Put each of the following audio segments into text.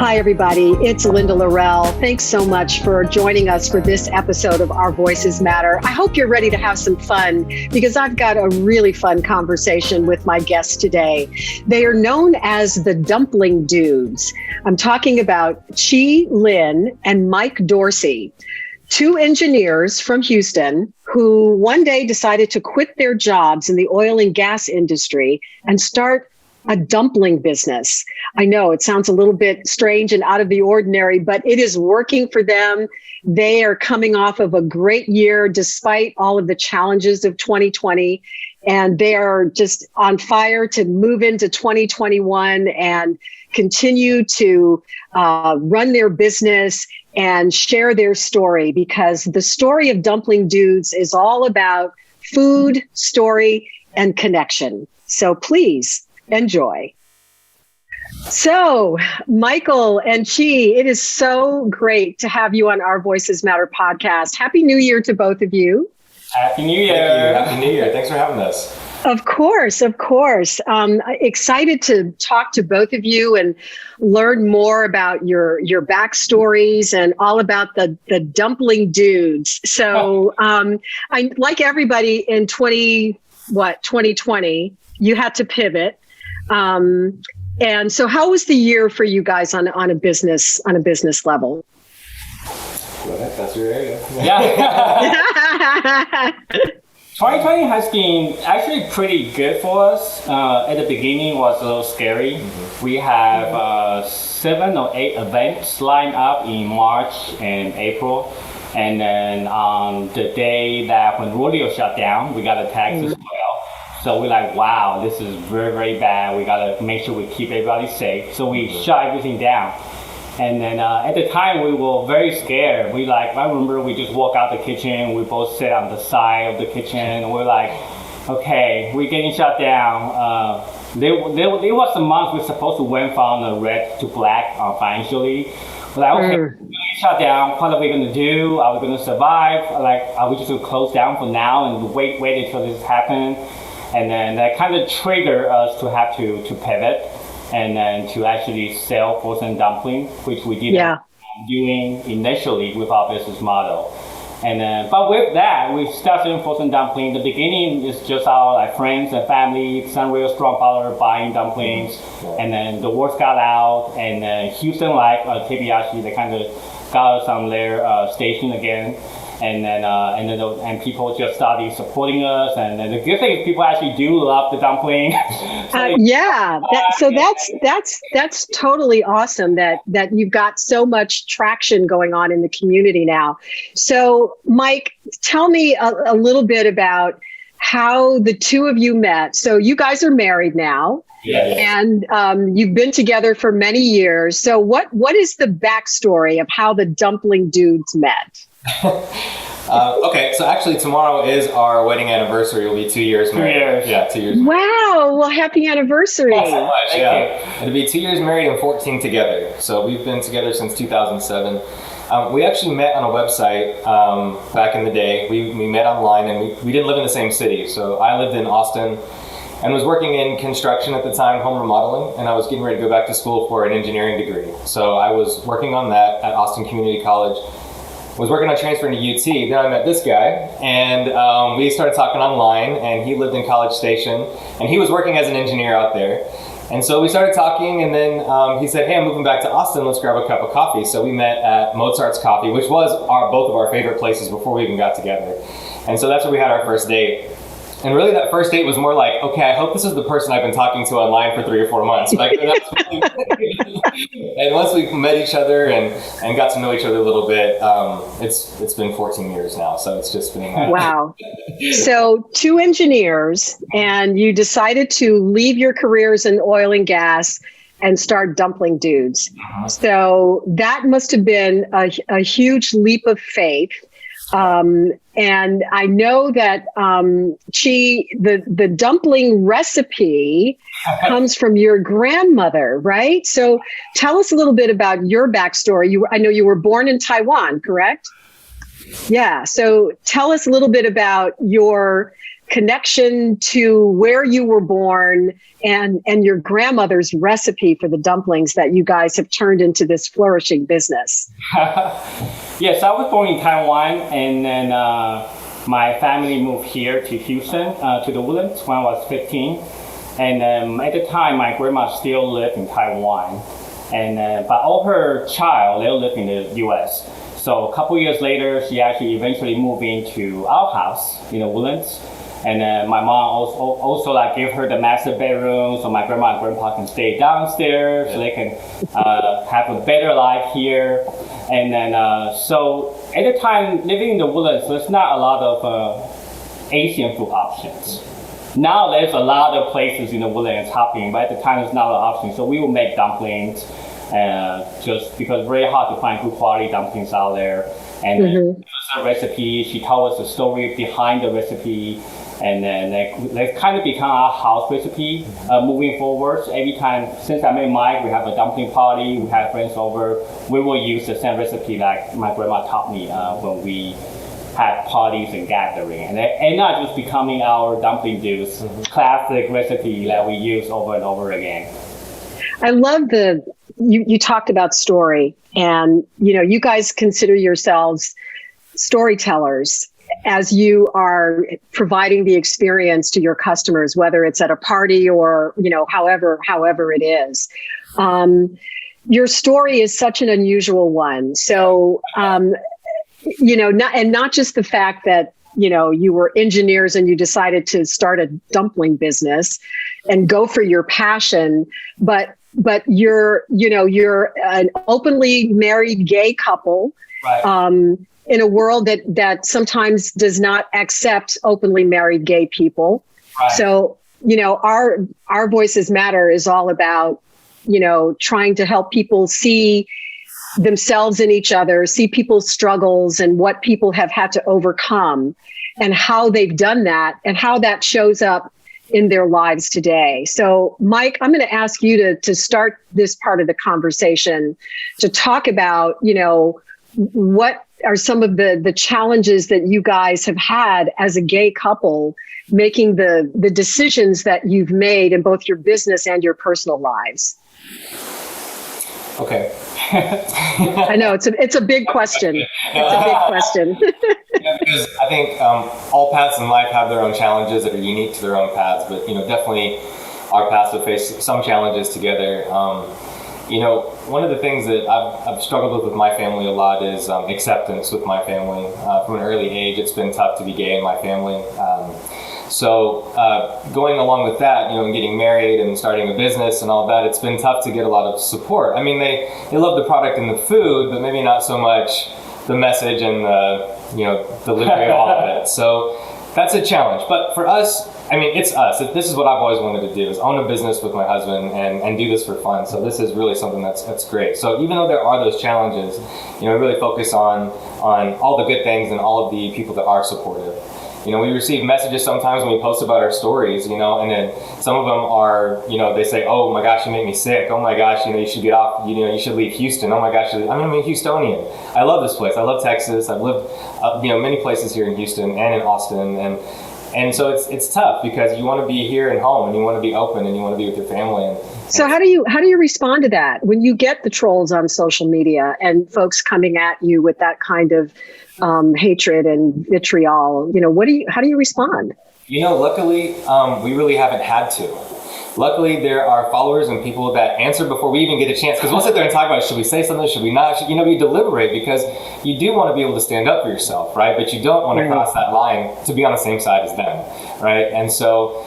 Hi, everybody. It's Linda Lorelle. Thanks so much for joining us for this episode of Our Voices Matter. I hope you're ready to have some fun because I've got a really fun conversation with my guests today. They are known as the Dumpling Dudez. I'm talking about Chih Lin and Mike Dorsey, two engineers from Houston who one day decided to quit their jobs in the oil and gas industry and start a dumpling business. I know it sounds a little bit strange and out of the ordinary, but it is working for them. They are coming off of a great year despite all of the challenges of 2020. And they are just on fire to move into 2021 and continue to run their business and share their story, because the story of Dumpling Dudez is all about food, story, and connection. So please enjoy. So, Michael and Chih, it is so great to have you on Our Voices Matter podcast. Happy New Year to both of you. Happy New Year. Happy New Year. Thanks for having us. Of course. Excited to talk to both of you and learn more about your backstories and all about the Dumpling Dudez. So, I like everybody in 2020, you had to pivot. And so how was the year for you guys on a business level? Go ahead, that's your area. Yeah. 2020 has been actually pretty good for us. At the beginning, it was a little scary. Mm-hmm. We have 7 or 8 events lined up in March and April. And then on the day that when rodeo shut down, we got a text as well. So we're like, wow, this is very, very bad. We gotta make sure we keep everybody safe. So we shut everything down. And then at the time, we were very scared. I remember we just walk out the kitchen. We both sit on the side of the kitchen. We're like, okay, we're getting shut down. There was a month we're supposed to went from the red to black financially. We're like, okay, we're getting shut down. What are we gonna do? Are we gonna survive? Are we just gonna close down for now and wait until this happens? And then that kind of triggered us to have to pivot and then to actually sell frozen dumplings, which we did doing initially with our business model. And then, but with that, we started selling frozen dumplings. The beginning is just our friends and family, some real strong follower buying dumplings. And then the word got out, and then Houston, Tepeyashi, they kind of got us on their station again. And then people just started supporting us. And then the good thing is people actually do love the dumpling. That's totally awesome that you've got so much traction going on in the community now. So, Mike, tell me a little bit about how the two of you met. So you guys are married now. Yeah. And you've been together for many years. So what is the backstory of how the Dumpling Dudez met? Okay, so actually tomorrow is our wedding anniversary. We'll be 2 years married. 2 years. Yeah, 2 years. Wow, well, happy anniversary. Thanks so much, It'll be 2 years married and 14 together. So we've been together since 2007. We actually met on a website back in the day. We met online, and we didn't live in the same city. So I lived in Austin and was working in construction at the time, home remodeling, and I was getting ready to go back to school for an engineering degree. So I was working on that at Austin Community College. Was working on transferring to UT. Then I met this guy, and we started talking online, and he lived in College Station, and he was working as an engineer out there. And so we started talking, and then he said, hey, I'm moving back to Austin, let's grab a cup of coffee. So we met at Mozart's Coffee, which was both of our favorite places before we even got together. And so that's where we had our first date. And really that first date was more like, okay, I hope this is the person I've been talking to online for 3 or 4 months. And once we met each other and got to know each other a little bit, it's been 14 years now. So it's just been... Wow. So 2 engineers, and you decided to leave your careers in oil and gas and start Dumpling Dudez. Uh-huh. So that must have been a huge leap of faith. And I know that Chih, the dumpling recipe comes from your grandmother, right? So tell us a little bit about your backstory. I know you were born in Taiwan, correct? Yeah. So tell us a little bit about your connection to where you were born and your grandmother's recipe for the dumplings that you guys have turned into this flourishing business. Yes, I was born in Taiwan, and then my family moved here to Houston, to the Woodlands when I was 15. And at the time, my grandma still lived in Taiwan. And but all her child, they live in the U.S. So a couple years later, she actually eventually moved into our house in the Woodlands. And my mom also like gave her the master bedroom so my grandma and grandpa can stay downstairs, so they can have a better life here. And then so at the time living in the Woodlands, there's not a lot of Asian food options. Now there's a lot of places in the Woodlands happening, but at the time there's not a lot of options. So we would make dumplings, just because it's very hard to find good quality dumplings out there. And then a recipe, she told us the story behind the recipe. And then they kind of become our house recipe moving forward. So every time, since I met Mike, we have a dumpling party, we have friends over, we will use the same recipe like my grandma taught me when we had parties and gathering. And not just becoming our Dumpling Dudez classic recipe that we use over and over again. I love you talked about story, and you guys consider yourselves storytellers as you are providing the experience to your customers, whether it's at a party or, however it is. Your story is such an unusual one. So, not just the fact that, you were engineers and you decided to start a dumpling business and go for your passion, but you're an openly married gay couple. Right. In a world that sometimes does not accept openly married gay people. Right. So, our Voices Matter is all about, trying to help people see themselves in each other, see people's struggles and what people have had to overcome and how they've done that and how that shows up in their lives today. So, Mike, I'm going to ask you to start this part of the conversation to talk about, what are some of the challenges that you guys have had as a gay couple making the decisions that you've made in both your business and your personal lives? Okay. I know it's a big question. It's a big question. Yeah, because I think all paths in life have their own challenges that are unique to their own paths, but definitely our paths have faced some challenges together. One of the things that I've struggled with my family a lot is acceptance with my family. From an early age, it's been tough to be gay in my family. So going along with that, and getting married and starting a business and all that, it's been tough to get a lot of support. I mean, they love the product and the food, but maybe not so much the message and the delivery of all of it. So that's a challenge. But for us, I mean, it's us. This is what I've always wanted to do, is own a business with my husband and do this for fun. So this is really something that's great. So even though there are those challenges, we really focus on all the good things and all of the people that are supportive. We receive messages sometimes when we post about our stories, and then some of them are, they say, oh my gosh, you make me sick. Oh my gosh, you should get off, you should leave Houston. Oh my gosh, I'm a Houstonian. I love this place. I love Texas. I've lived, many places here in Houston and in Austin. And so it's tough because you want to be here and home and you want to be open and you want to be with your family. So how do you respond to that when you get the trolls on social media and folks coming at you with that kind of hatred and vitriol? How do you respond? Luckily, we really haven't had to. Luckily, there are followers and people that answer before we even get a chance. Because we'll sit there and talk about, should we say something? Should we not? We deliberate because you do want to be able to stand up for yourself, right? But you don't want to cross that line to be on the same side as them, right? And so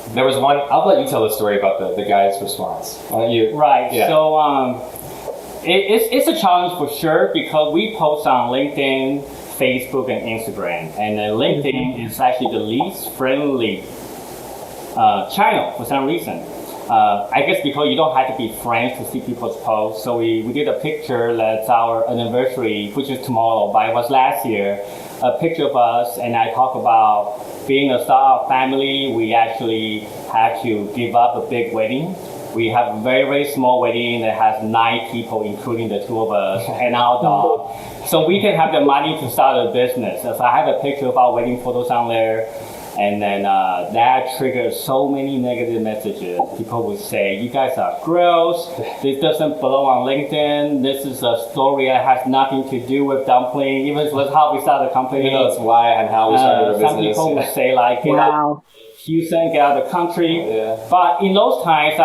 there was one. I'll let you tell the story about the guy's response. Why don't you? Right. Yeah. So it's a challenge for sure because we post on LinkedIn, Facebook, and Instagram, and LinkedIn is actually the least friendly channel for some reason. I guess because you don't have to be friends to see people's posts. So we did a picture that's our anniversary, which is tomorrow, but it was last year. A picture of us, and I talk about being a startup family. We actually had to give up a big wedding. We have a very, very small wedding that has 9 people, including the 2 of us and our dog. So we can have the money to start a business. So I have a picture of our wedding photos on there. And then that triggered so many negative messages. People would say, you guys are gross, this doesn't belong on LinkedIn, this is a story that has nothing to do with Dumpling, even with how we started the company. That's why and how we started our business. Some people would say like, get out of Houston, get out of the country. Yeah. But in those times,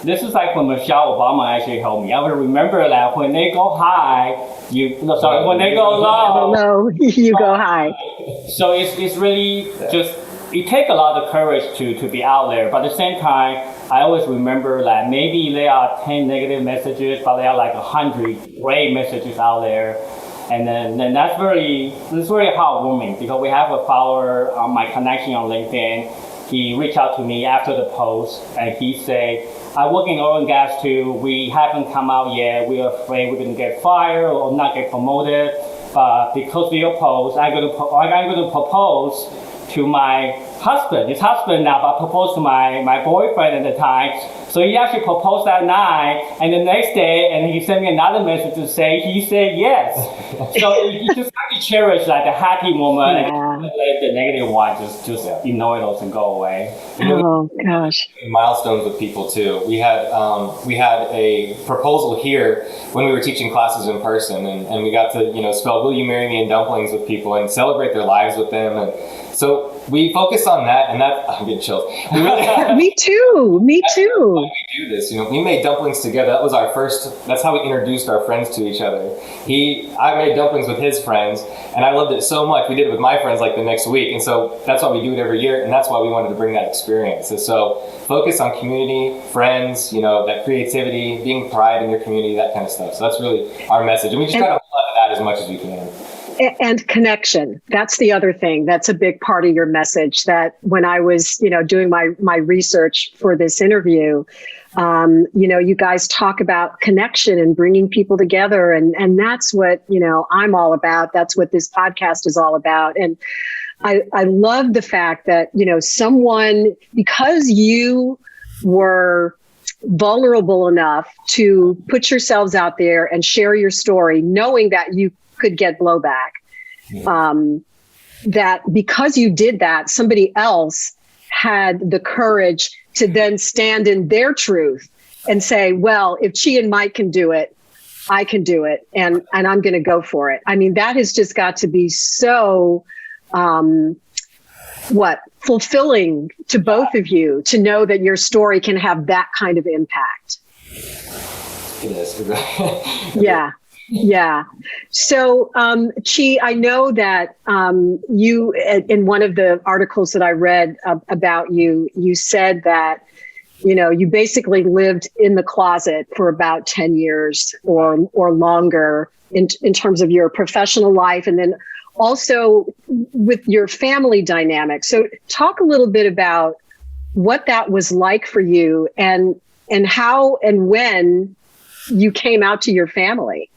this is like when Michelle Obama actually helped me. I would remember that when they go high, when they go low, you go high. So it's really just, it takes a lot of courage to be out there. But at the same time, I always remember that maybe there are 10 negative messages, but there are like 100 great messages out there. And then that's very heartwarming, because we have a follower on my connection on LinkedIn. He reached out to me after the post, and he said, I work in oil and gas too. We haven't come out yet. We're afraid we're going to get fired or not get promoted. But because of your post, I'm going to propose to my husband. His husband now, but proposed to my boyfriend at the time. So he actually proposed that night, and the next day, and he sent me another message to say he said yes. So you just have to cherish like the happy moment, and let the negative one just ignore those and go away. Oh gosh! Milestones with people too. We had a proposal here when we were teaching classes in person, and we got to spell "Will you marry me" in dumplings with people and celebrate their lives with them, and so we focused on that, and that I'm getting chills. Me too. We do this. We made dumplings together. That was our first. That's how we introduced our friends to each other. I made dumplings with his friends, and I loved it so much. We did it with my friends like the next week, and so that's why we do it every year, and that's why we wanted to bring that experience. And so focus on community, friends, that creativity, being pride in your community, that kind of stuff. So that's really our message, and we just try to apply that as much as we can. And connection. That's the other thing. That's a big part of your message, that when I was, doing my research for this interview, you guys talk about connection and bringing people together. And that's what, I'm all about. That's what this podcast is all about. And I love the fact that, someone, because you were vulnerable enough to put yourselves out there and share your story, knowing that you could get blowback, that because you did that, somebody else had the courage to then stand in their truth and say, well, if Chih and Mike can do it, I can do it, and I'm going to go for it. I mean, that has just got to be so fulfilling to both of you, to know that your story can have that kind of impact. It is. Yeah. So, Chih, I know that you, in one of the articles that I read about you, you said that, you basically lived in the closet for about 10 years or longer in terms of your professional life, and then also with your family dynamic. So talk a little bit about what that was like for you, and how and when you came out to your family.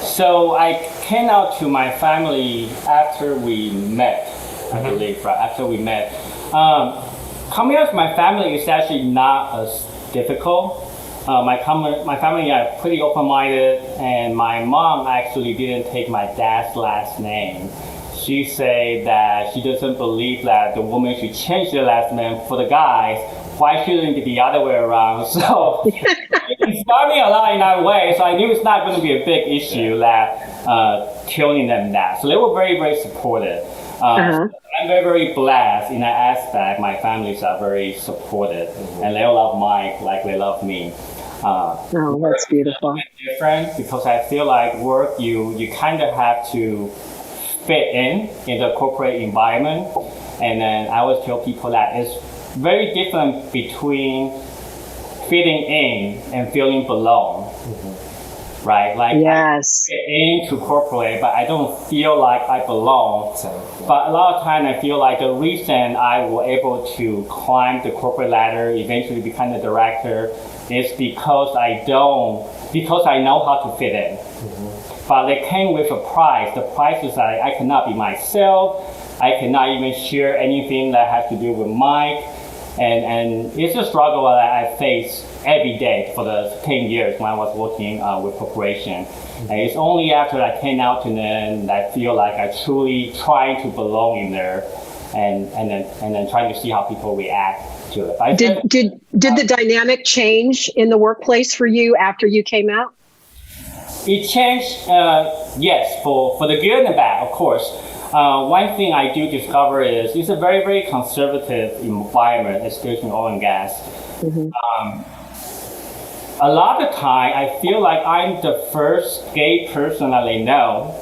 So I came out to my family after we met, I believe, right? After we met. Coming out to my family is actually not as difficult. My family are pretty open-minded, and my mom actually didn't take my dad's last name. She said that she doesn't believe that the woman should change their last name for the guys. Why shouldn't it be the other way around? So it scarred me a lot in that way. So I knew it's not going to be a big issue that telling them that. So they were very, very supportive. I'm very, very blessed in that aspect. My families are very supportive, and they all love Mike like they love me. Oh, that's beautiful. Different, because I feel like work, you kind of have to fit in the corporate environment. And then I always tell people that it's very different between fitting in and feeling belong. Right? Like, yes. I fit into corporate, but I don't feel like I belong. But a lot of time I feel like the reason I was able to climb the corporate ladder, eventually become the director, is because I know how to fit in. But they came with a price. The price is that I cannot be myself. I cannot even share anything that has to do with Mike. And it's a struggle that I face every day for the 10 years when I was working with corporation. And it's only after I came out to them that I feel like I truly trying to belong in there. and then trying to see how people react to it. Did the dynamic change in the workplace for you after you came out? It changed, yes, for the good and the bad, of course. One thing I do discover is it's a very, very conservative environment, especially in oil and gas. A lot of the time, I feel like I'm the first gay person that they know.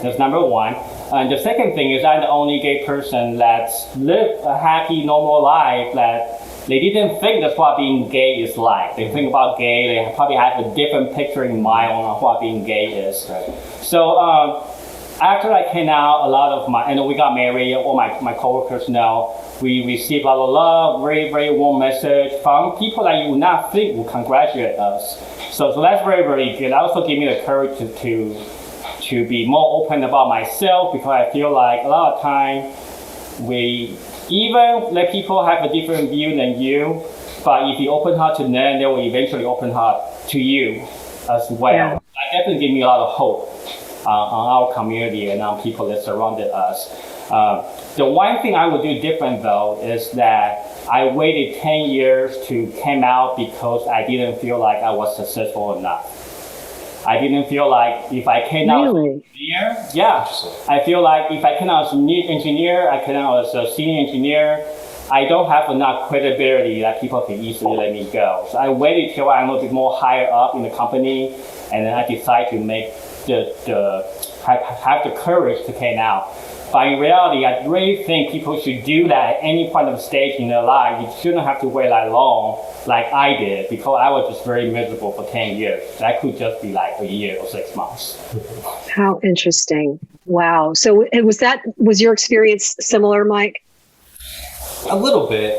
That's number one. And the second thing is I'm the only gay person that's lived a happy, normal life that they didn't think that's what being gay is like. They think about gay, they probably have a different picture in mind on what being gay is. Right. So after I came out, a lot of and we got married, all my coworkers know, we received a lot of love, very, very warm message from people that you would not think would congratulate us. So that's very, very good. That also gave me the courage to be more open about myself, because I feel like a lot of time we even let people have a different view than you, but if you open heart to them, they will eventually open heart to you as well. Yeah. That definitely gave me a lot of hope on our community and on people that surrounded us. The one thing I would do different though is that I waited 10 years to come out because I didn't feel like I was successful enough. I didn't feel like if I came out as an engineer, I feel like if I came out as an engineer, I came out as a senior engineer, I don't have enough credibility that people can easily let me go. So I waited till I'm a little bit more higher up in the company, and then I decided to make have the courage to come out. But in reality, I really think people should do that at any point of stage in their life. You shouldn't have to wait that long like I did, because I was just very miserable for 10 years. That could just be like a year or 6 months. How interesting. Wow. So was your experience similar, Mike? A little bit.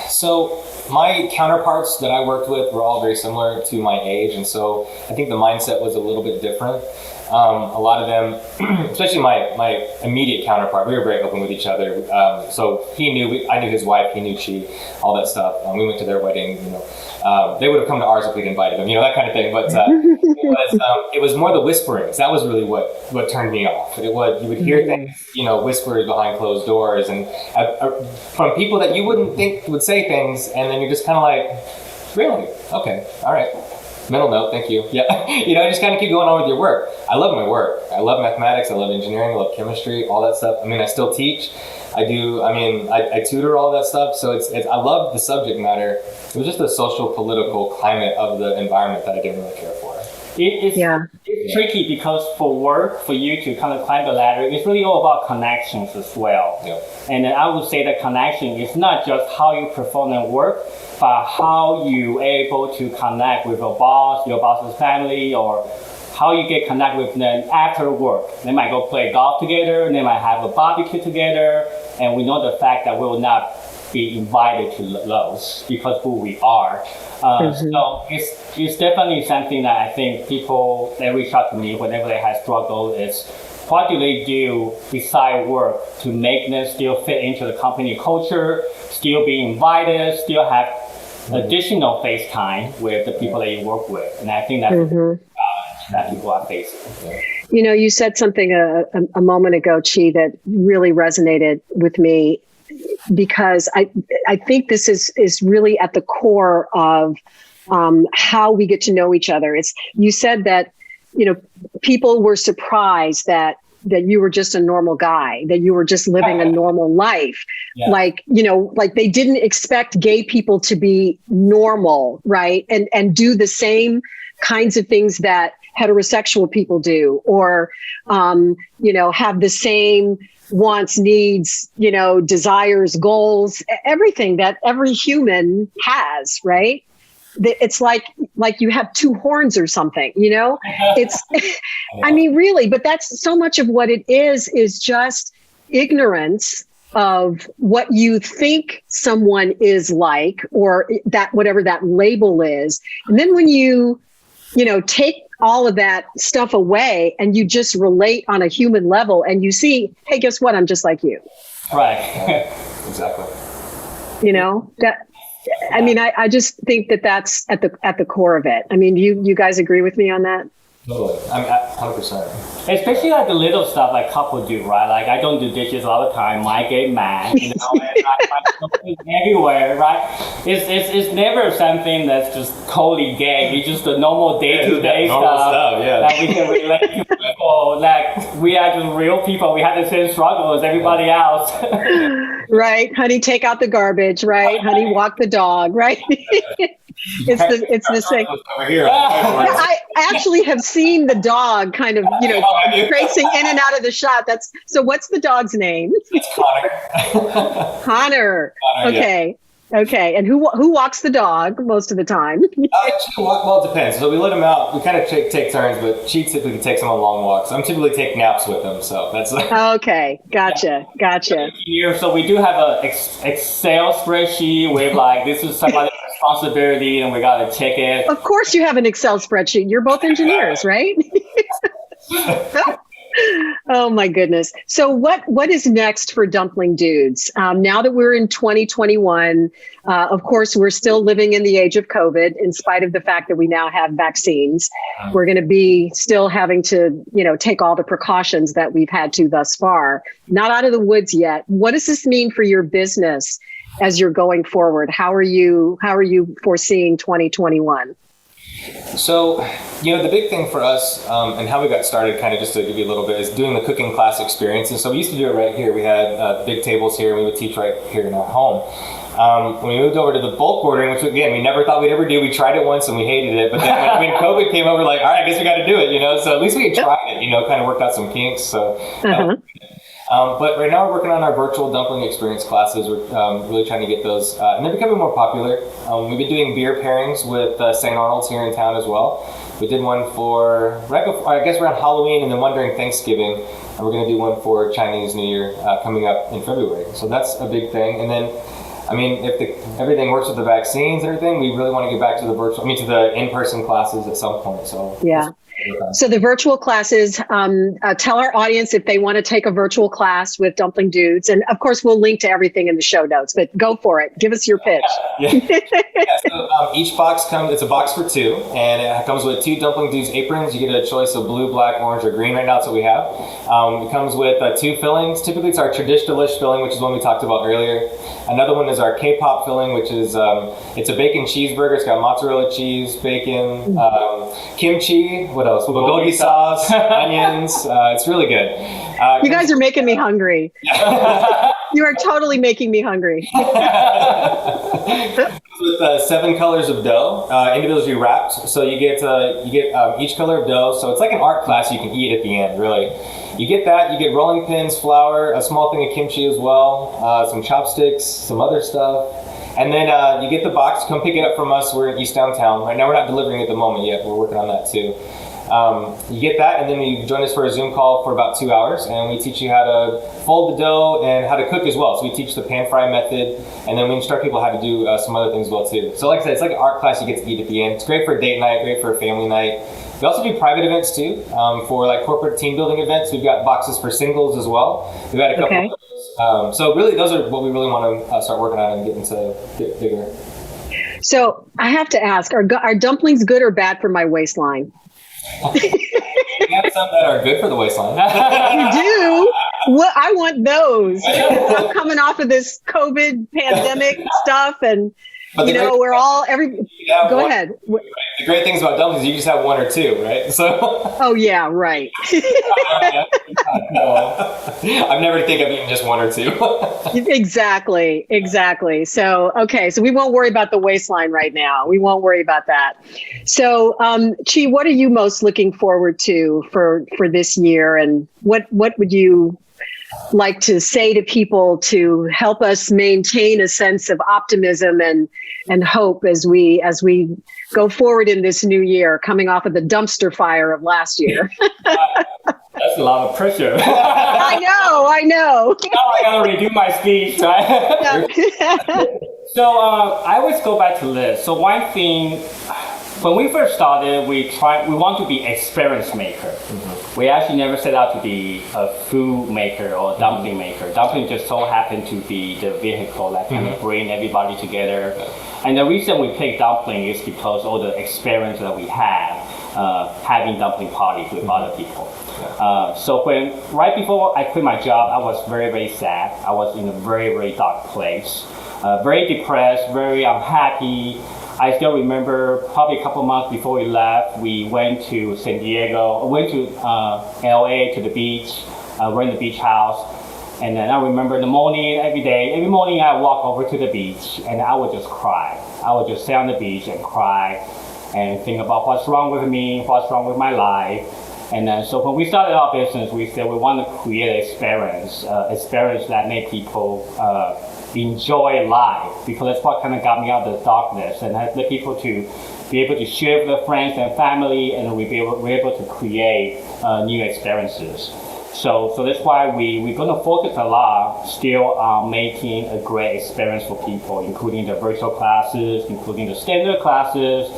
So my counterparts that I worked with were all very similar to my age, and so I think the mindset was a little bit different. A lot of them, especially my immediate counterpart, we were very open with each other. So he knew, I knew his wife, he knew Chih, all that stuff. We went to their wedding, they would have come to ours if we'd invited them, that kind of thing. But it was more the whisperings. That was really what turned me off. You would hear things, whispers behind closed doors, and from people that you wouldn't think would say things, and then you're just kind of like, really? Okay, all right. Mental note, thank you. Yeah, just kind of keep going on with your work. I love my work. I love mathematics. I love engineering. I love chemistry. All that stuff. I still teach. I tutor all that stuff. So I love the subject matter. It was just the social, political climate of the environment that I didn't really care for. It's tricky because for you to kind of climb the ladder, it's really all about connections as well. Yeah. And then I would say that connection is not just how you perform at work, but how you able to connect with your boss's family, or how you get connected with them after work. They might go play golf together, they might have a barbecue together, and we know the fact that we will not be invited to those because who we are. So it's definitely something that I think people, they reach out to me whenever they have struggle is, what do they do beside work to make them still fit into the company culture, still be invited, still have additional face time with the people that you work with? And I think that's the challenge that people are facing. You said something a moment ago, Chih, that really resonated with me, because I think this is really at the core of how we get to know each other. You said that, people were surprised that you were just a normal guy, that you were just living a normal life. Yeah. Like they didn't expect gay people to be normal, right? And do the same kinds of things that heterosexual people do, or, have the same wants, needs, desires, goals, everything that every human has, right? It's like you have two horns or something, it's, really, but that's so much of what it is just ignorance of what you think someone is like, or that whatever that label is. And then when you take all of that stuff away and you just relate on a human level, and you see, hey, guess what? I'm just like you. Right. Exactly. I just think that that's at the core of it. You guys agree with me on that? Totally. I'm at 100%. Especially like the little stuff like couple do, right? Like I don't do dishes all the time. I get mad, you know, and I everywhere, right? It's never something that's just totally gay. It's just the normal day-to-day stuff yeah. that we can relate to people. Like we are just real people. We have the same struggle as everybody else. Right, honey, take out the garbage. Right, honey, walk the dog. Right. It's the same. Over here. I actually have seen the dog kind of, tracing in and out of the shot. So what's the dog's name? It's Connor. Connor. Okay. Yeah. Okay. And who walks the dog most of the time? Well, it depends. So we let him out. We kind of take turns, but she typically takes him on long walks. I'm typically taking naps with him, so that's okay. Gotcha. Here, so we do have a Excel spreadsheet with like this is somebody's responsibility, and we gotta check it. Of course, you have an Excel spreadsheet. You're both engineers, right? Oh my goodness. So what is next for Dumpling Dudes? Now that we're in 2021, of course, we're still living in the age of COVID, in spite of the fact that we now have vaccines. We're going to be still having to, take all the precautions that we've had to thus far. Not out of the woods yet. What does this mean for your business as you're going forward? How are you foreseeing 2021? So, the big thing for us and how we got started, kind of just to give you a little bit, is doing the cooking class experiences. So we used to do it right here. We had big tables here, and we would teach right here in our home. When we moved over to the bulk ordering, which again, we never thought we'd ever do. We tried it once and we hated it. But then when COVID came over, like, all right, I guess we got to do it, So at least we had tried it, kind of worked out some kinks. So. But right now we're working on our virtual dumpling experience classes. We're really trying to get those, and they're becoming more popular. We've been doing beer pairings with St. Arnold's here in town as well. We did one for, around Halloween, and then one during Thanksgiving. And we're going to do one for Chinese New Year coming up in February. So that's a big thing. And then, if everything works with the vaccines and everything, we really want to get back to the in-person classes at some point. So yeah. So the virtual classes, tell our audience if they want to take a virtual class with Dumpling Dudes. And of course, we'll link to everything in the show notes, but go for it. Give us your pitch. So each box it's a box for two, and it comes with 2 Dumpling Dudes aprons. You get a choice of blue, black, orange, or green. Right now, that's what we have. It comes with 2 fillings. Typically, it's our tradish filling, which is one we talked about earlier. Another one is our K-pop filling, which is it's a bacon cheeseburger. It's got mozzarella cheese, bacon, kimchi, what else? Bulgogi sauce, onions. It's really good. You guys are making me hungry. You are totally making me hungry. With 7 colors of dough, individually wrapped. So you get each color of dough. So it's like an art class you can eat at the end, really. You get that. You get rolling pins, flour, a small thing of kimchi as well, some chopsticks, some other stuff. And then you get the box. Come pick it up from us. We're in East Downtown. Right now we're not delivering at the moment yet. We're working on that too. You get that, and then you join us for a Zoom call for about 2 hours, and we teach you how to fold the dough and how to cook as well. So we teach the pan fry method, and then we instruct people how to do some other things as well too. So like I said, it's like an art class you get to eat at the end. It's great for a date night, great for a family night. We also do private events too, for like corporate team building events. We've got boxes for singles as well. We've had a couple of those. So really, those are what we really want to start working on and get bigger. So I have to ask, are dumplings good or bad for my waistline? We have some that are good for the waistline. You do? Well, I want those. I'm coming off of this COVID pandemic stuff, and we're all Go ahead. The great things about dumplings, you just have 1 or 2, right? So. Oh yeah, right. I've never think I've eaten just 1 or 2. Exactly. So so we won't worry about the waistline right now. We won't worry about that. So, Chih, what are you most looking forward to for this year, and what would you like to say to people to help us maintain a sense of optimism and hope as we go forward in this new year, coming off of the dumpster fire of last year? That's a lot of pressure. I know. Now I gotta redo my speech, right? So I always go back to this. So one thing, when we first started, we want to be experience maker. Mm-hmm. We actually never set out to be a food maker or a dumpling maker. Dumpling just so happened to be the vehicle that kind of bring everybody together. And the reason we picked dumpling is because all the experience that we have. having dumpling parties with other people. So right before I quit my job, I was very, very sad. I was in a very, very dark place, very depressed, very unhappy. I still remember probably a couple months before we left, we went to San Diego, went to LA to the beach, we're in the beach house. And then I remember in the morning, every morning I walk over to the beach and I would just cry. I would just stay on the beach and cry and think about what's wrong with me, what's wrong with my life. And then so when we started our business, we said we want to create an experience that make people enjoy life, because that's what kind of got me out of the darkness, and the people to be able to share with their friends and family, and we're able to create new experiences. So that's why we're going to focus a lot still on making a great experience for people, including the virtual classes, including the standard classes.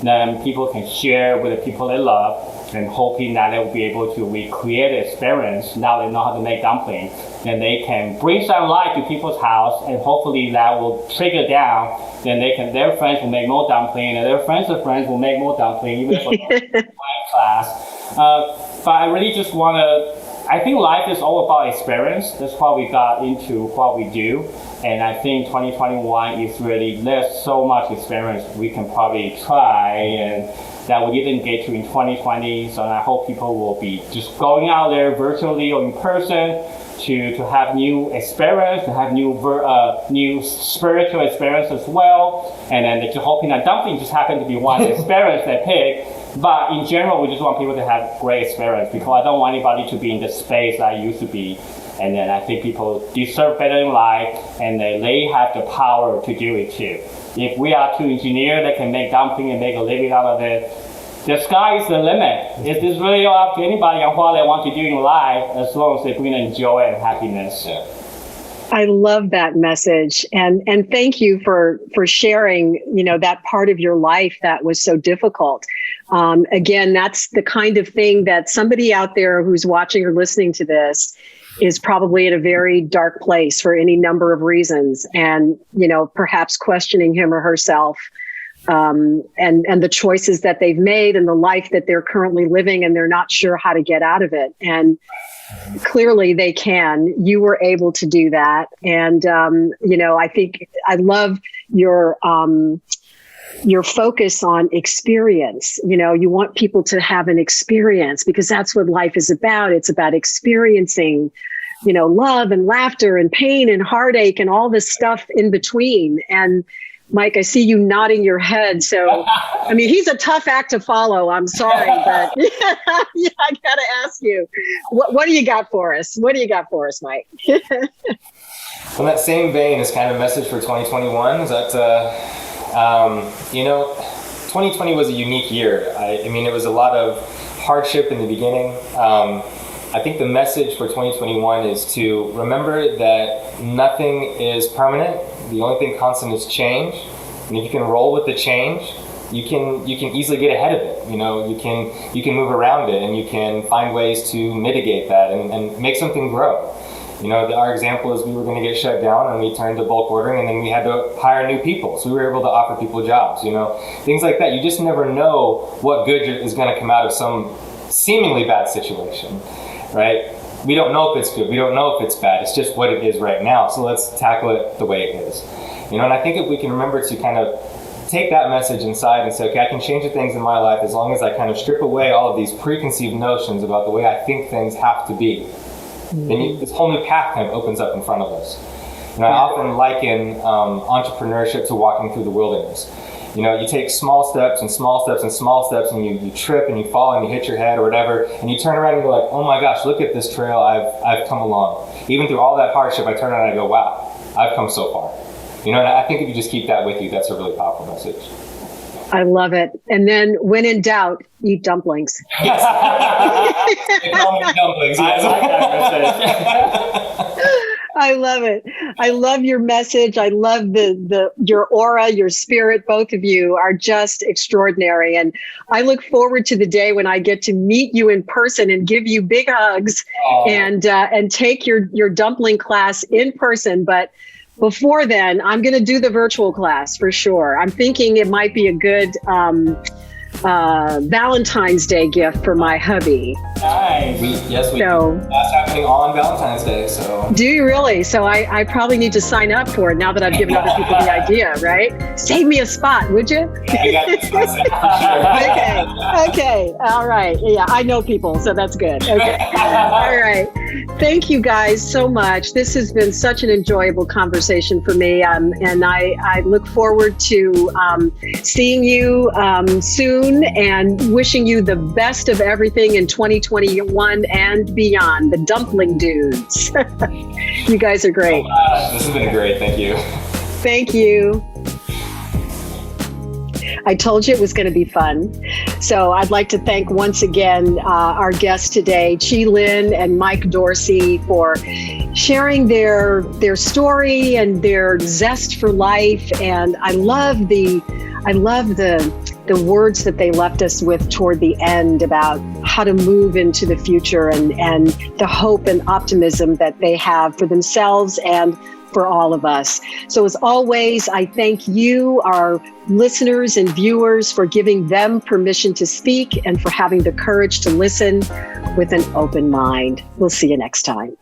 Then people can share with the people they love, and hoping that they will be able to recreate the experience. Now they know how to make dumplings, then they can bring some life to people's house, and hopefully that will trigger down. Then their friends will make more dumplings, and their friends of friends will make more dumplings, even for the class. But I really just want to. I think life is all about experience. That's why we got into what we do. And I think 2021 is really, there's so much experience we can probably try and that we didn't get to in 2020. So I hope people will be just going out there virtually or in person to have new experience, to have new spiritual experience as well. And then they're just hoping that dumpling just happened to be one experience they pick. But in general, we just want people to have great experience, because I don't want anybody to be in the space that I used to be. And then I think people deserve better in life, and they have the power to do it too. If we are two engineers that can make dumpling and make a living out of it, the sky is the limit. It's really up to anybody on what they want to do in life, as long as they bring joy and happiness. Yeah. I love that message, and thank you for sharing, that part of your life that was so difficult. Again, that's the kind of thing that somebody out there who's watching or listening to this is probably in a very dark place for any number of reasons, and perhaps questioning him or herself, and the choices that they've made and the life that they're currently living, and they're not sure how to get out of it. And clearly they can. You were able to do that. And, I think I love your focus on experience. You want people to have an experience, because that's what life is about. It's about experiencing, love and laughter and pain and heartache and all this stuff in between. And Mike, I see you nodding your head. So, he's a tough act to follow. I'm sorry, but yeah, I got to ask you, what do you got for us? What do you got for us, Mike? In that same vein, is kind of a message for 2021 is that, 2020 was a unique year. It was a lot of hardship in the beginning. I think the message for 2021 is to remember that nothing is permanent. The only thing constant is change. And if you can roll with the change, you can easily get ahead of it. You can move around it, and you can find ways to mitigate that and make something grow. Our example is we were going to get shut down, and we turned to bulk ordering, and then we had to hire new people. So we were able to offer people jobs, things like that. You just never know what good is going to come out of some seemingly bad situation, right? We don't know if it's good. We don't know if it's bad. It's just what it is right now. So let's tackle it the way it is. And I think if we can remember to kind of take that message inside and say, okay, I can change the things in my life as long as I kind of strip away all of these preconceived notions about the way I think things have to be. Then this whole new path kind of opens up in front of us. I often liken entrepreneurship to walking through the wilderness. You take small steps and small steps and small steps, and you trip and you fall and you hit your head or whatever, and you turn around and go like, oh my gosh, look at this trail I've come along. Even through all that hardship, I turn around and I go, wow, I've come so far. And I think if you just keep that with you, that's a really powerful message. I love it. And then when in doubt, eat dumplings. Yes. They call me dumplings. Yes. I like that message. I love it. I love your message. I love your aura, your spirit. Both of you are just extraordinary. And I look forward to the day when I get to meet you in person and give you big hugs and take your dumpling class in person. But before then, I'm going to do the virtual class for sure. I'm thinking it might be a good Valentine's Day gift for my hubby. Nice. We So- do. That's happening on Valentine's Day, so. Do you really? So I probably need to sign up for it now that I've given other people the idea, right? Save me a spot, would you? We got this for sure. Okay. All right. Yeah, I know people, so that's good. Okay. All right. Thank you guys so much. This has been such an enjoyable conversation for me. And I look forward to seeing you soon and wishing you the best of everything in 2021 and beyond. The Dumpling Dudes. You guys are great. This has been great. Thank you. Thank you. I told you it was going to be fun. So I'd like to thank once again our guests today, Chih Lin and Mike Dorsey, for sharing their story and their zest for life. And I love the words that they left us with toward the end about how to move into the future and the hope and optimism that they have for themselves and for all of us. So as always, I thank you, our listeners and viewers, for giving them permission to speak and for having the courage to listen with an open mind. We'll see you next time.